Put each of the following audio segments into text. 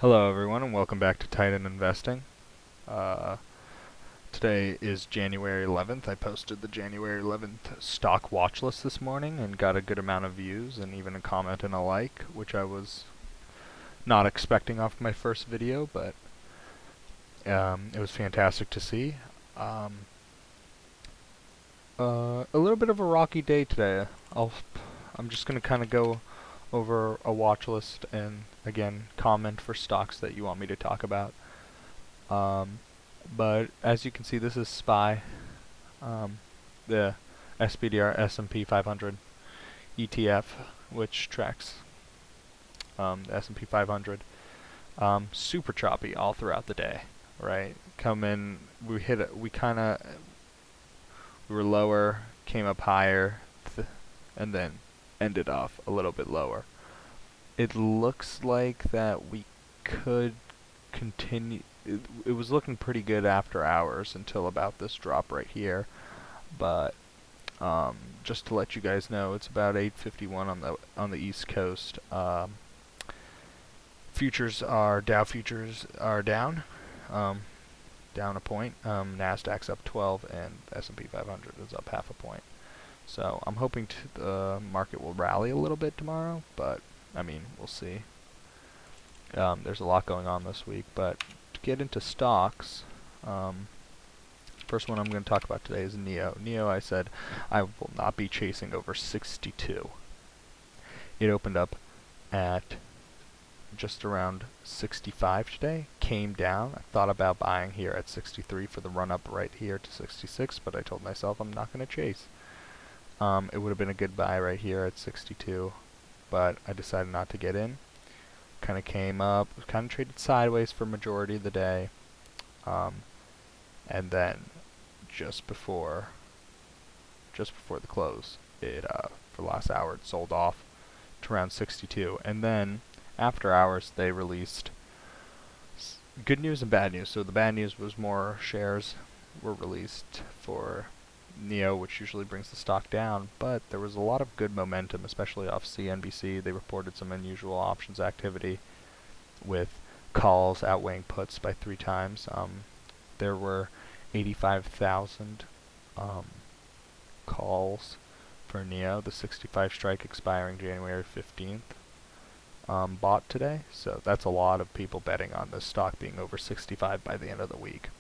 Hello everyone and welcome back to Titan Investing. Uh, Today is January 11th. I posted the January 11th stock watch list this morning and got a good amount of views and even a comment and a like, which I was not expecting off my first video, but it was fantastic to see. A little bit of a rocky day today. I'm just going to kind of go over a watch list and again comment for stocks that you want me to talk about. But as you can see, this is SPY, the SPDR S&P 500 ETF, which tracks the S&P 500. Super choppy all throughout the day, right? We were lower, came up higher, and then ended off a little bit lower. It looks like that we could continue. It was looking pretty good after hours until about this drop right here, but just to let you guys know, it's about 8:51 on the East Coast. Dow futures are down, down a point. Nasdaq's up 12, and S&P 500 is up half a point. So I'm hoping the market will rally a little bit tomorrow, but I mean, we'll see. There's a lot going on this week, but to get into stocks, first one I'm going to talk about today is NIO. NIO, I said I will not be chasing over 62. It opened up at just around 65 today, came down. I thought about buying here at 63 for the run up right here to 66, but I told myself I'm not going to chase. It would have been a good buy right here at 62, but I decided not to get in. Kind of came up, kind of traded sideways for majority of the day, and then just before the close, it for the last hour it sold off to around 62, and then after hours they released good news and bad news. So the bad news was more shares were released for NIO, which usually brings the stock down, but there was a lot of good momentum, especially off CNBC. They reported some unusual options activity with calls outweighing puts by 3 times. There were 85,000 calls for NIO, the 65 strike expiring January 15th, bought today. So that's a lot of people betting on this stock being over 65 by the end of the week.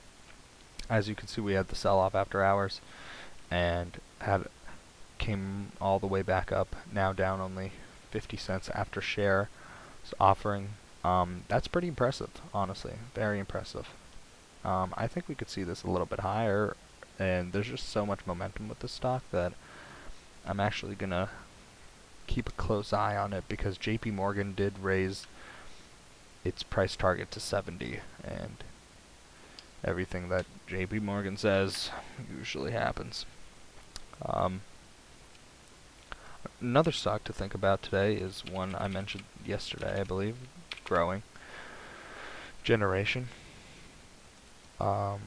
As you can see, we had the sell-off after hours and came all the way back up, now down only 50 cents after share offering. That's pretty impressive, honestly, very impressive. I think we could see this a little bit higher, and there's just so much momentum with this stock that I'm actually gonna keep a close eye on it, because JP Morgan did raise its price target to 70, and everything that JP Morgan says usually happens. Another stock to think about today is one I mentioned yesterday, I believe, growing generation. This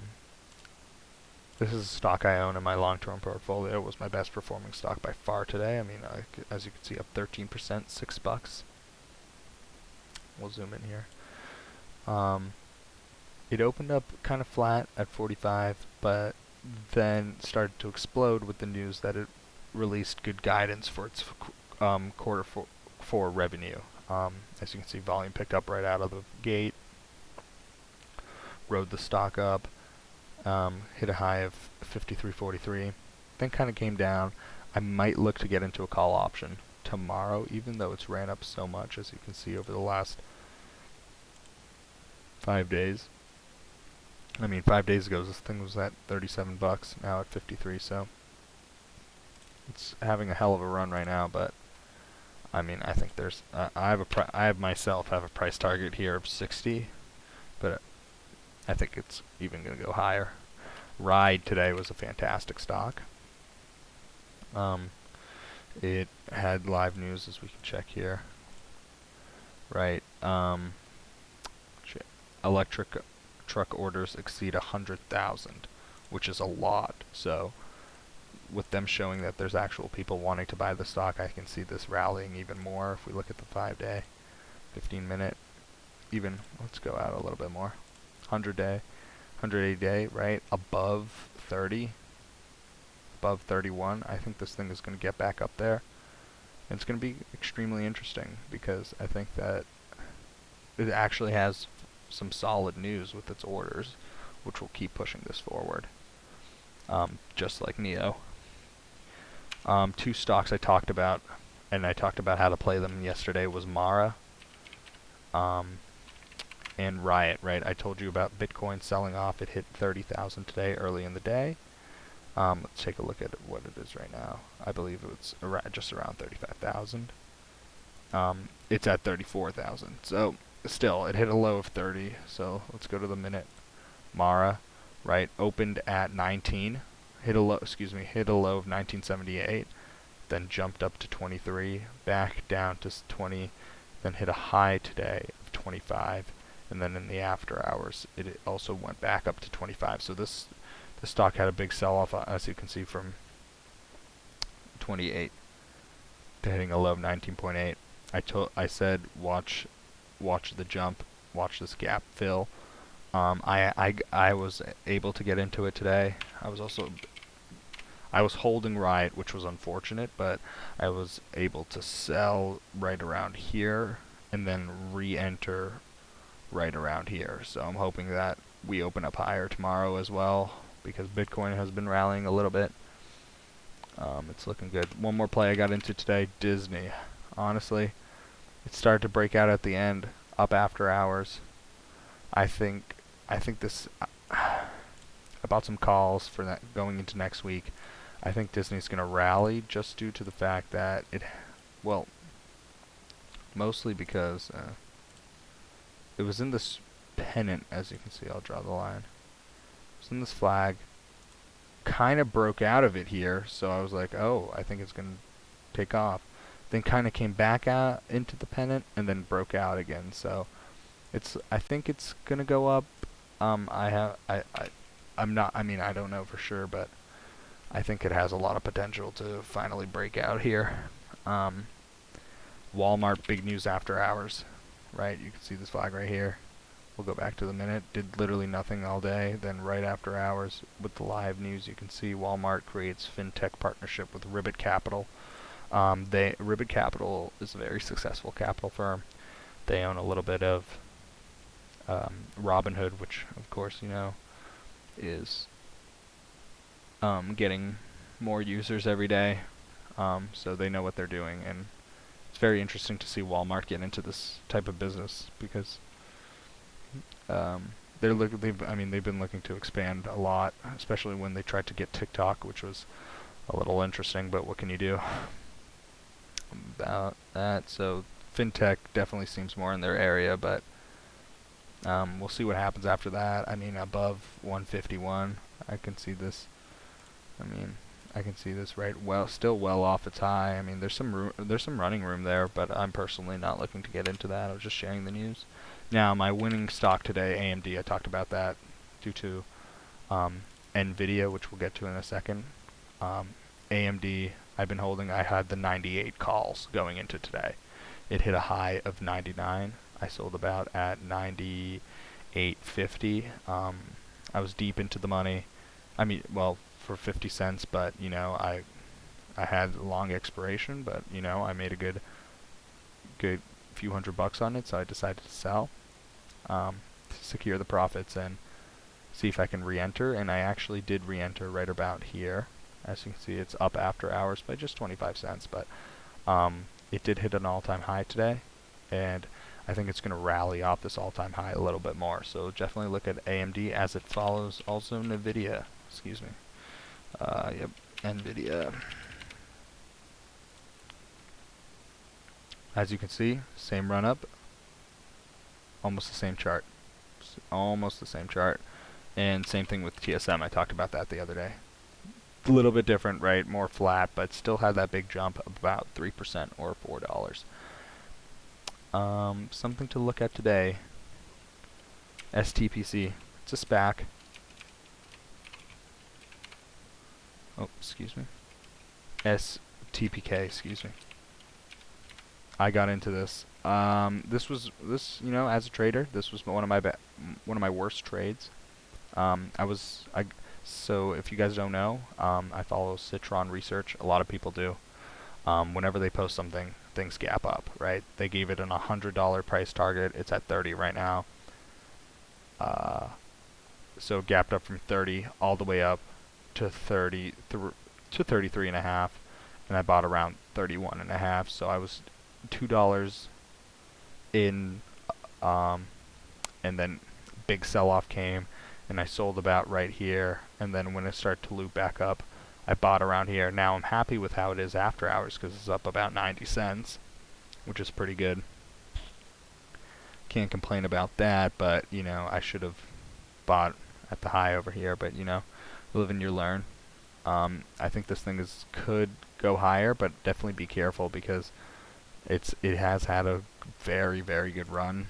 is a stock I own in my long-term portfolio. It was my best performing stock by far today. I mean, as you can see, up 13%, $6. We'll zoom in here. It opened up kind of flat at 45, but then started to explode with the news that it released good guidance for its quarter four revenue. As you can see, volume picked up right out of the gate, rode the stock up, hit a high of 53.43, then kind of came down. I might look to get into a call option tomorrow, even though it's ran up so much, as you can see, over the last 5 days. I mean, 5 days ago this thing was at 37 bucks, now at 53, so it's having a hell of a run right now. But I mean, I think there's I myself have a price target here of 60, but I think it's even going to go higher. Ride today was a fantastic stock. It had live news, as we can check here. Right. Electric truck orders exceed 100,000, which is a lot. So with them showing that there's actual people wanting to buy the stock, I can see this rallying even more if we look at the 5-day, 15-minute. even, let's go out a little bit more. 100-day, 180-day, right? Above 30, above 31. I think this thing is going to get back up there. And it's going to be extremely interesting because I think that it actually has some solid news with its orders, which will keep pushing this forward. Just like NIO. Two stocks I talked about, and I talked about how to play them yesterday, was Mara and RIOT, right? I told you about Bitcoin selling off. It hit 30,000 today early in the day. Let's take a look at what it is right now. I believe it's just around 35,000. It's at 34,000. So still, it hit a low of 30. So let's go to the minute. Mara, right, opened at 19. Hit a low of 1978, then jumped up to 23, back down to 20, then hit a high today of 25, and then in the after hours it also went back up to 25. So this stock had a big sell-off, as you can see, from 28 to hitting a low of 19.8. I said watch the jump, watch this gap fill. I was able to get into it today. I was holding RIOT, which was unfortunate, but I was able to sell right around here and then re-enter right around here. So I'm hoping that we open up higher tomorrow as well, because Bitcoin has been rallying a little bit. It's looking good. One more play I got into today, Disney. Honestly, it started to break out at the end, up after hours. I think this about some calls for that going into next week. I think Disney's going to rally just due to the fact that mostly because it was in this pennant, as you can see. I'll draw the line. It was in this flag, kind of broke out of it here, so I was like, oh, I think it's going to take off. Then kind of came back out into the pennant and then broke out again. So I think it's going to go up. I don't know for sure, but I think it has a lot of potential to finally break out here. Walmart, big news after hours, right? You can see this flag right here. We'll go back to the minute. Did literally nothing all day. Then right after hours with the live news, you can see Walmart creates fintech partnership with Ribbit Capital. Ribbit Capital is a very successful capital firm. They own a little bit of Robinhood, which of course you know is getting more users every day, so they know what they're doing, and it's very interesting to see Walmart get into this type of business because they've been looking to expand a lot, especially when they tried to get TikTok, which was a little interesting, but what can you do about that? So fintech definitely seems more in their area, but we'll see what happens after that. I mean, above 151, I can see this. Right, still well off its high. I mean, there's some running room there, but I'm personally not looking to get into that. I was just sharing the news. Now, my winning stock today, AMD, I talked about that due to NVIDIA, which we'll get to in a second. AMD, I've been holding. I had the 98 calls going into today. It hit a high of 99. I sold about at 98.50. I was deep into the money. For 50 cents, but I had long expiration, but I made a good few $100 on it, so I decided to sell to secure the profits and see if I can re-enter, and I actually did re-enter right about here. As you can see, it's up after hours by just 25 cents, but it did hit an all-time high today, and I think it's going to rally off this all-time high a little bit more. So definitely look at AMD as it follows also NVIDIA. Excuse me. NVIDIA. As you can see, same run up, almost the same chart, and same thing with TSM. I talked about that the other day. A little bit different, right? More flat, but still had that big jump of about 3% or $4. Something to look at today. STPC. It's a SPAC. Oh, excuse me. STPK, excuse me. I got into this As a trader, this was one of my worst trades. So if you guys don't know, I follow Citron Research. A lot of people do. Whenever they post something, things gap up, right? They gave it an $100 price target. It's at 30 right now. So it gapped up from 30 all the way up to 33 and a half, and I bought around 31 and a half. So I was $2 in, and then big sell-off came, and I sold about right here, and then when it started to loop back up, I bought around here. Now I'm happy with how it is after hours because it's up about 90 cents, which is pretty good. Can't complain about that, but I should have bought at the high over here, but live and you learn. I think this thing could go higher, but definitely be careful because it has had a very, very good run,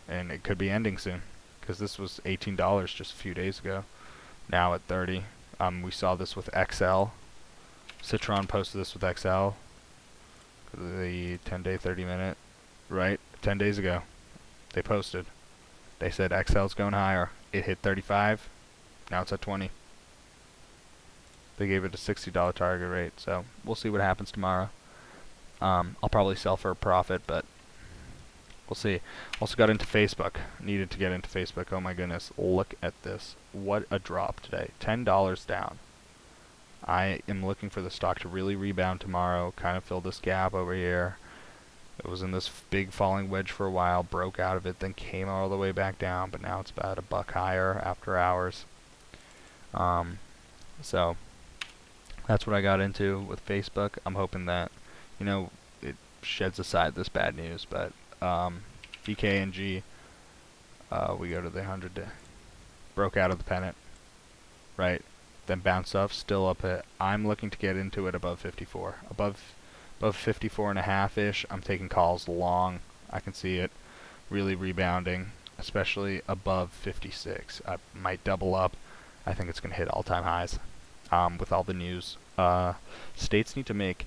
and it could be ending soon because this was $18 just a few days ago. Now at 30. We saw this with XL. Citron posted this with XL. Go to the 10-day, 30-minute, right? 10 days ago, they posted. They said XL's going higher. It hit 35. Now it's at 20. They gave it a $60 target rate, so we'll see what happens tomorrow. I'll probably sell for a profit, but we'll see. Also got into Facebook. Needed to get into Facebook. Oh my goodness. Look at this. What a drop today. $10 down. I am looking for the stock to really rebound tomorrow, kind of fill this gap over here. It was in this big falling wedge for a while, broke out of it, then came all the way back down, but now it's about a buck higher after hours. So that's what I got into with Facebook. I'm hoping that, it sheds aside this bad news, but BKNG, we go to the 100 day, broke out of the pennant, right? Then bounced up, still up it. I'm looking to get into it above 54. Above 54 and a half-ish, I'm taking calls long. I can see it really rebounding, especially above 56. I might double up. I think it's going to hit all-time highs with all the news. States need to make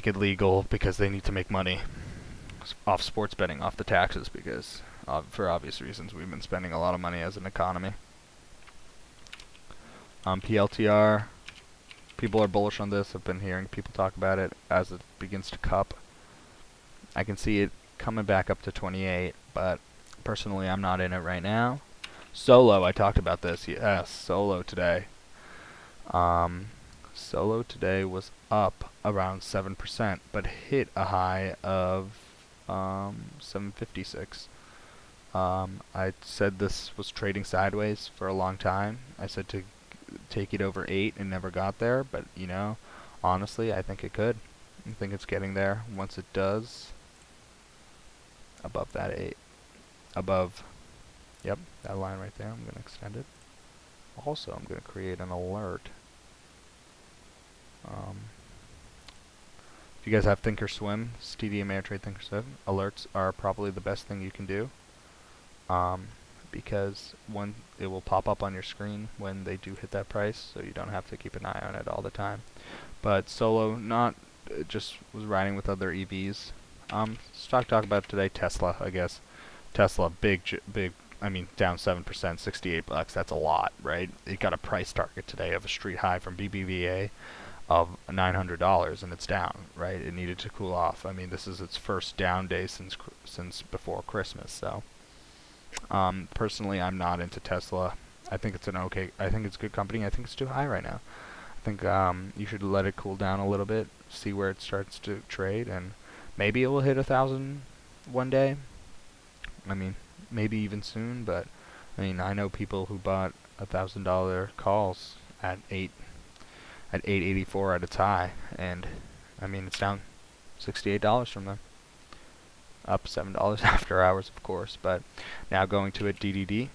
it legal because they need to make money off sports betting, off the taxes, because for obvious reasons we've been spending a lot of money as an economy. PLTR, people are bullish on this. I've been hearing people talk about it as it begins to cup. I can see it coming back up to 28, but personally I'm not in it right now. Solo, I talked about this. Yes, Solo today. Solo today was up around 7%, but hit a high of 756. I said this was trading sideways for a long time. I said to take it over 8 and never got there, but honestly I think it could. I think it's getting there once it does. Above that 8. Above, yep, that line right there. I'm going to extend it. Also, I'm going to create an alert. If you guys have Thinkorswim, TD Ameritrade Thinkorswim, alerts are probably the best thing you can do. Because one, it will pop up on your screen when they do hit that price, so you don't have to keep an eye on it all the time. But Solo, just was riding with other EVs. Stock talk about today, Tesla, I guess. Tesla, big, down 7%, 68 bucks. That's a lot, right? It got a price target today of a street high from BBVA of $900, and it's down, right? It needed to cool off. This is its first down day since before Christmas, so. Personally, I'm not into Tesla. I think it's I think it's a good company. I think it's too high right now. I think you should let it cool down a little bit, see where it starts to trade, and maybe it will hit 1,000 one day. Maybe even soon, but I know people who bought $1,000 calls at 884 at its high, and it's down $68 from them. Up $7 after hours, of course, but now going to a DDD.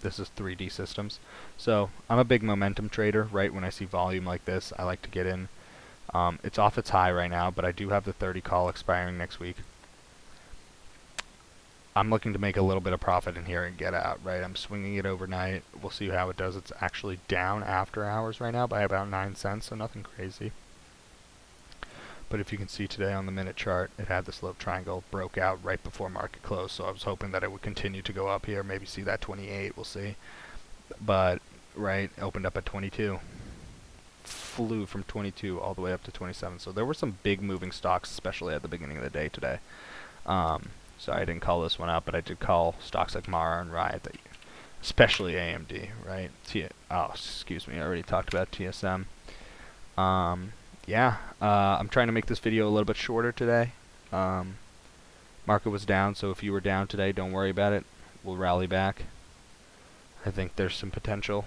This is 3D systems. So I'm a big momentum trader. Right when I see volume like this, I like to get in. It's off its high right now, but I do have the 30 call expiring next week. I'm looking to make a little bit of profit in here and get out, right? I'm swinging it overnight. We'll see how it does. It's actually down after hours right now by about 9 cents, so nothing crazy. But if you can see today on the minute chart, it had this little triangle, broke out right before market close, so I was hoping that it would continue to go up here, maybe see that 28, we'll see. But, right, opened up at 22. Flew from 22 all the way up to 27. So there were some big moving stocks, especially at the beginning of the day today. So I didn't call this one out, but I did call stocks like Mara and RIOT, especially AMD, right? Excuse me, I already talked about TSM. Yeah, I'm trying to make this video a little bit shorter today. Market was down, so if you were down today, don't worry about it. We'll rally back. I think there's some potential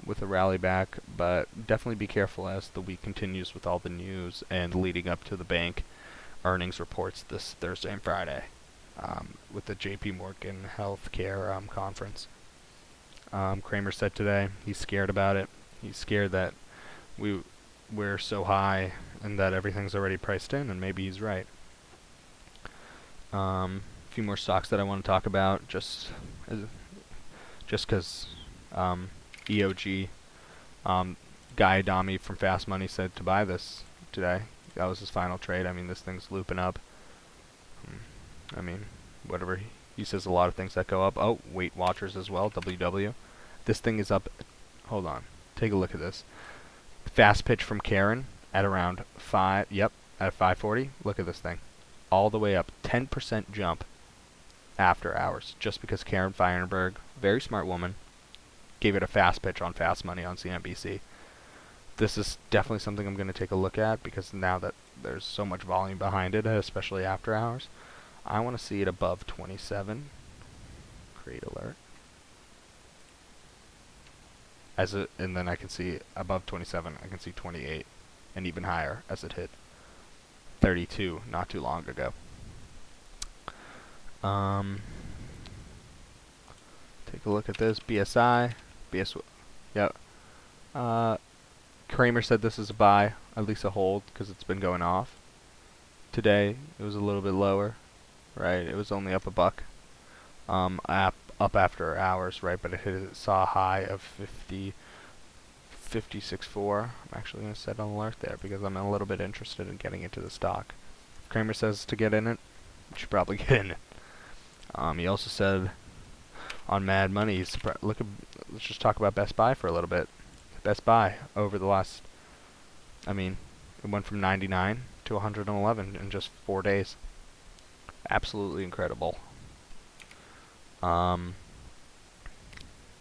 with a rally back, but definitely be careful as the week continues with all the news and leading up to the bank earnings reports this Thursday and Friday with the JP Morgan Healthcare conference. Kramer said today he's scared about it. He's scared that we're so high and that everything's already priced in, and maybe he's right. A few more stocks that I want to talk about, just because EOG, Guy Adami from Fast Money said to buy this today. That was his final trade. I mean, this thing's looping up. I mean, whatever. He says a lot of things that go up. Oh, Weight Watchers as well, WW. This thing is up. Hold on. Take a look at this. Fast pitch from Karen at around 5. Yep, at 540. Look at this thing. All the way up. 10% jump after hours. Just because Karen Feinberg, very smart woman, gave it a fast pitch on Fast Money on CNBC. This is definitely something I'm going to take a look at, because now that there's so much volume behind it, especially after hours, I want to see it above 27. Create alert. And then I can see above 27, I can see 28, and even higher as it hit 32 not too long ago. Take a look at this. BSI. Yep. Kramer said this is a buy, at least a hold, because it's been going off. Today, it was a little bit lower, right? It was only up a buck. Up after hours, right? But it saw a high of 56.4. I'm actually going to set an alert there because I'm a little bit interested in getting into the stock. Kramer says to get in it. You should probably get in it. He also said on Mad Money, let's just talk about Best Buy for a little bit. Best Buy over the last, it went from 99 to 111 in just 4 days. Absolutely incredible.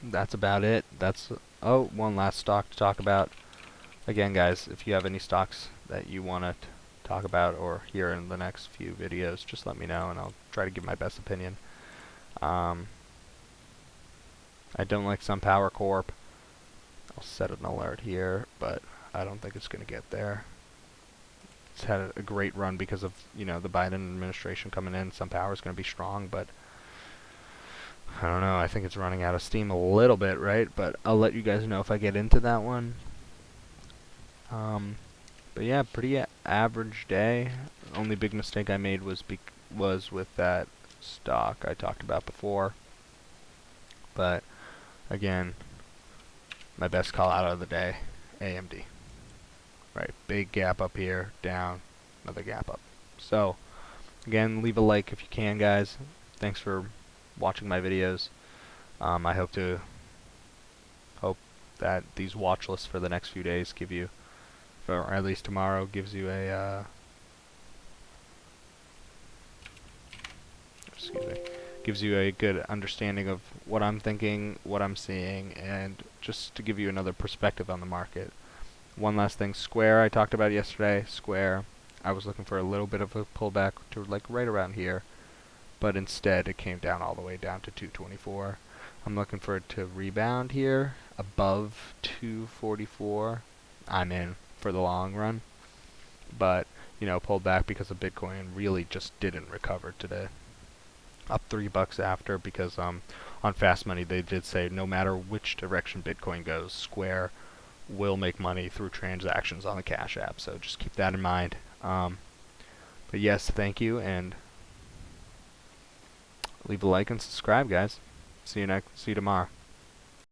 That's about it. One last stock to talk about. Again, guys, if you have any stocks that you want to talk about or hear in the next few videos, just let me know and I'll try to give my best opinion. I don't like SunPower Corp. I'll set an alert here, but I don't think it's going to get there. It's had a great run because of, the Biden administration coming in. SunPower is going to be strong, but I don't know. I think it's running out of steam a little bit, right? But I'll let you guys know if I get into that one. But yeah, pretty average day. The only big mistake I made was with that stock I talked about before. But again, my best call out of the day, AMD. Right, big gap up here, down, another gap up. So, again, leave a like if you can, guys. Thanks for watching my videos. I hope that these watch lists for the next few days give you, or at least tomorrow, gives you a gives you a good understanding of what I'm thinking, what I'm seeing, and just to give you another perspective on the market. One last thing, Square I talked about yesterday. Square, I was looking for a little bit of a pullback to like right around here, but instead it came down all the way down to 224. I'm looking for it to rebound here above 244. I'm in for the long run, but pulled back because of Bitcoin really just didn't recover today. Up $3 after, because on Fast Money they did say no matter which direction Bitcoin goes, Square will make money through transactions on the Cash App. So just keep that in mind. But yes, thank you, and leave a like and subscribe, guys. See you tomorrow.